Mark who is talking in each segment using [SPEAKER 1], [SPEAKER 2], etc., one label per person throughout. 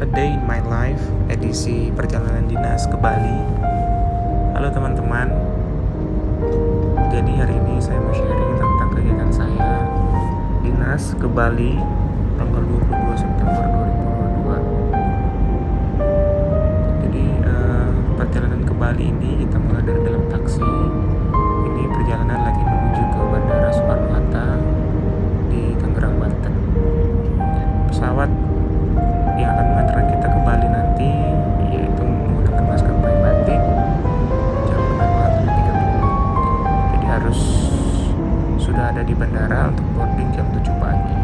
[SPEAKER 1] A Day in My Life, edisi perjalanan dinas ke Bali. Halo teman-teman, jadi hari ini saya mau sharing tentang kegiatan saya dinas ke Bali tanggal 22 September 2022. Jadi perjalanan ke Bali ini kita mulai dari dalam taksi. Ini perjalanan lagi menuju ke Bandara Soekarno-Hatta di Tangerang, Banten. Pesawat yang akan mengantarkan kita ke Bali nanti yaitu menggunakan maskapai Batik jam penerbangan 7.30. Jadi harus sudah ada di bandara untuk boarding jam 7 pagi.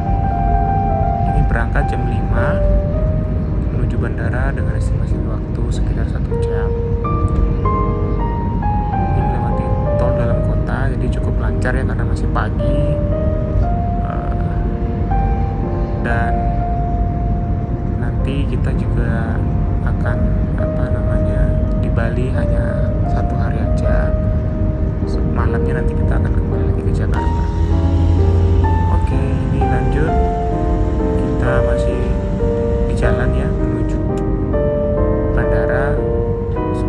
[SPEAKER 1] Ini berangkat jam 5 menuju bandara dengan estimasi waktu sekitar 1 jam. Ini melewati tol dalam kota, jadi cukup lancar ya karena masih pagi. Dan nanti kita juga akan di Bali hanya 1 hari aja. Malamnya nanti kita akan kembali lagi ke Jakarta. Oke, ini lanjut. Kita masih di jalan ya menuju bandara.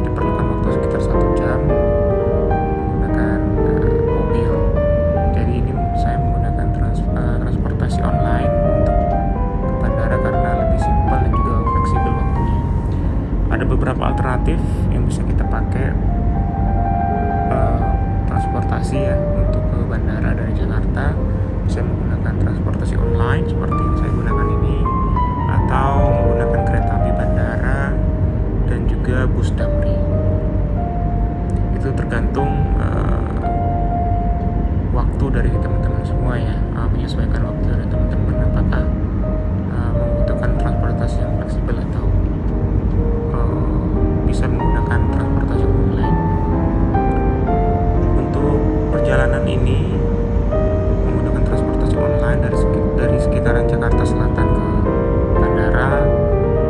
[SPEAKER 1] Diperlukan waktu sekitar 1 jam menggunakan mobil. Jadi ini saya menggunakan transportasi online untuk ke bandara karena lebih simpel dan juga fleksibel waktunya. Ada beberapa alternatif yang bisa kita pakai transportasi ya untuk ke bandara dari Jakarta. Bisa menggunakan transportasi online seperti yang saya gunakan ini, atau menggunakan kereta api bandara dan juga bus damri. Itu tergantung waktu dari teman-teman semua ya, menyesuaikan waktu dari teman-teman apakah membutuhkan transportasi yang fleksibel atau bisa menggunakan transportasi online. Untuk perjalanan ini menggunakan transportasi online dari sekitaran Jakarta Selatan ke bandara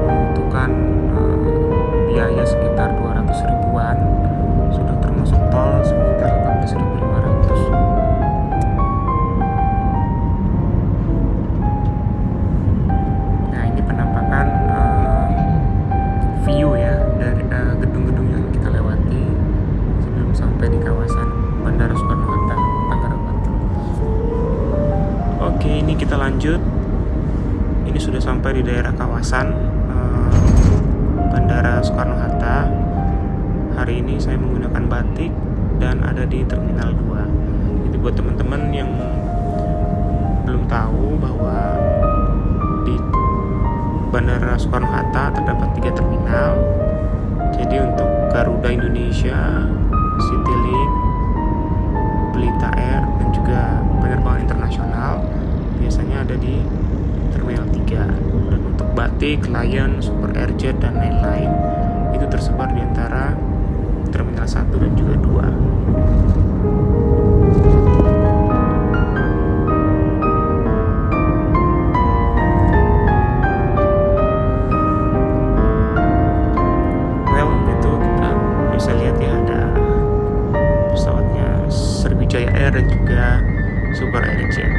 [SPEAKER 1] membutuhkan biaya sekitar 200 ribuan, sudah termasuk tol sekitar 18.500. Nah, ini penampakan view ya dari gedung-gedung yang kita lewati sebelum sampai di kawasan Bandara Soekarno-Hatta, Tangerang, Banten. Oke, ini kita lanjut. Ini sudah sampai di daerah kawasan Bandara Soekarno-Hatta. Hari ini saya menggunakan Batik dan ada di Terminal 2. Jadi buat teman-teman yang belum tahu bahwa di Bandara Soekarno-Hatta terdapat 3 terminal. Jadi untuk Garuda Indonesia, Citylink, Pelita Air, dan juga penerbangan internasional biasanya ada di Terminal 3. Dan untuk Batik, Lion, Super Airjet, dan lain-lain itu tersebar di antara Terminal 1 dan juga 2. Sriwijaya Air dan juga Super Airjet.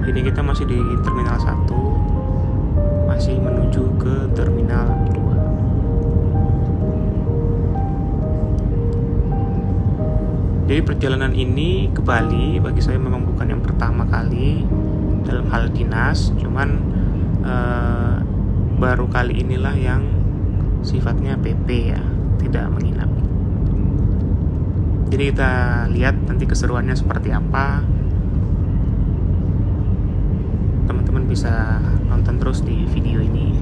[SPEAKER 1] Ini kita masih di Terminal 1, masih menuju ke Terminal 2. Jadi perjalanan ini ke Bali bagi saya memang bukan yang pertama kali dalam hal dinas, cuman baru kali inilah yang sifatnya PP ya, tidak menginap. Jadi kita lihat nanti keseruannya seperti apa. Teman-teman bisa nonton terus di video ini.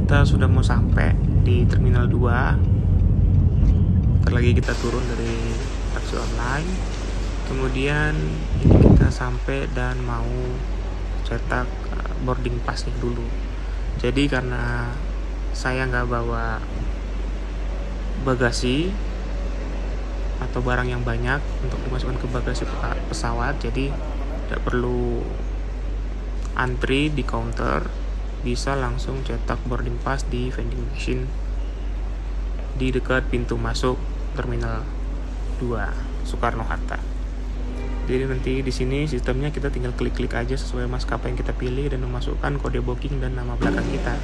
[SPEAKER 1] Kita sudah mau sampai di Terminal 2. Bentar lagi kita turun dari taksi online. Kemudian ini kita sampai dan mau cetak boarding passnya dulu. Jadi karena saya nggak bawa bagasi atau barang yang banyak untuk dimasukkan ke bagasi pesawat, jadi tidak perlu antri di counter, bisa langsung cetak boarding pass di vending machine di dekat pintu masuk Terminal 2 Soekarno-Hatta. Jadi nanti di sini sistemnya kita tinggal klik-klik aja sesuai maskapai yang kita pilih dan memasukkan kode booking dan nama belakang kita.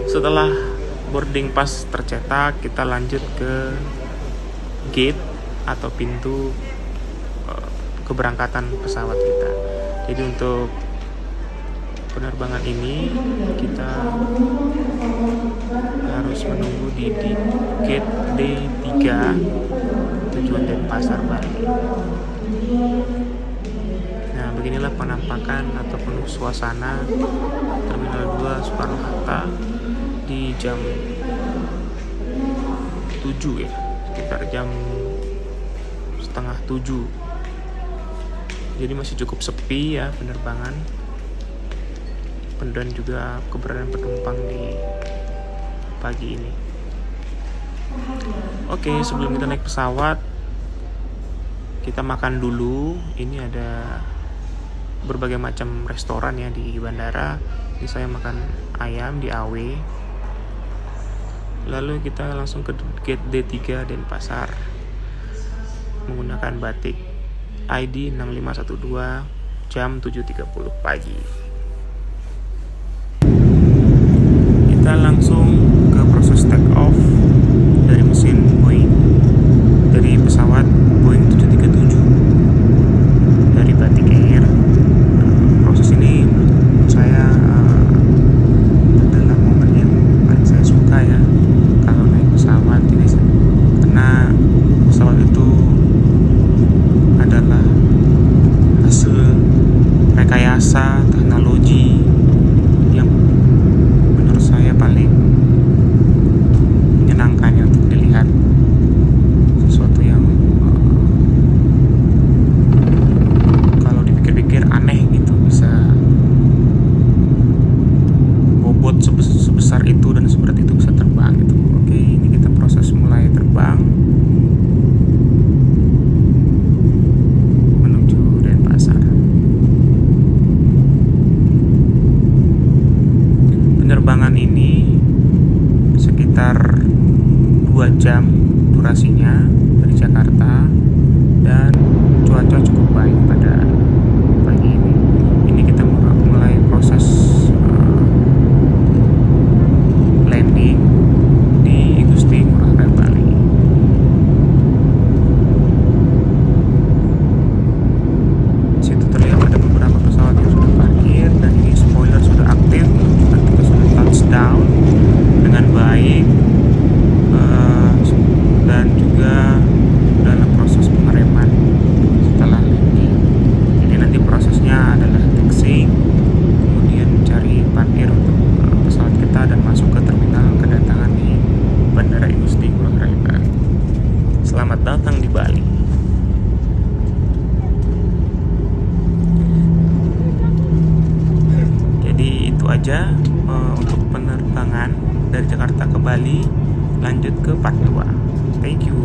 [SPEAKER 1] Setelah boarding pass tercetak, kita lanjut ke gate atau pintu keberangkatan pesawat kita. Jadi untuk penerbangan ini kita harus menunggu di gate D3 tujuan Denpasar, Bali. Nah, beginilah penampakan ataupun suasana Terminal 2 Soekarno-Hatta di jam 7 ya, sekitar jam setengah 7. Jadi masih cukup sepi ya penerbangan, dan juga keberadaan penumpang di pagi ini. Oke, sebelum kita naik pesawat, kita makan dulu. Ini ada berbagai macam restoran ya di bandara. Ini saya makan ayam di AW. Lalu kita langsung ke gate D3 Denpasar menggunakan batik ID 6512 jam 7.30 pagi. Kita langsung ke proses take off dari mesin Boeing, dari pesawat Boeing 737 dari Batik Air. Proses ini menurut saya adalah momen yang paling saya suka ya kalau naik pesawat ini, karena pesawat itu adalah hasil rekayasa teknologi yang menurut saya paling menyenangkan ya untuk dilihat. Sesuatu yang kalau dipikir-pikir aneh gitu, bisa bobot sebesar itu dan seberat itu bisa terbang gitu. Oke, ini kita proses mulai terbang menuju Denpasar. Penerbangan ini sekitar 2 jam durasinya dari Jakarta, dan cuaca cukup baik pada pagi ini. Ini kita mulai proses landing di Igusti Ngurah Rai Bali. Situ terlihat ada beberapa pesawat yang sudah parkir, dan ini spoiler sudah aktif menunjukkan kita sudah touchdown dengan baik, dan juga dalam proses pengereman setelah landing. Jadi nanti prosesnya adalah taxiing, kemudian mencari parkir untuk pesawat kita dan masuk ke terminal kedatangan di Bandara Igusti Ngurah Rai Bali. Selamat datang di Bali. Jadi itu aja untuk penerbangan dari Jakarta ke Bali. Lanjut ke part 2. Thank you.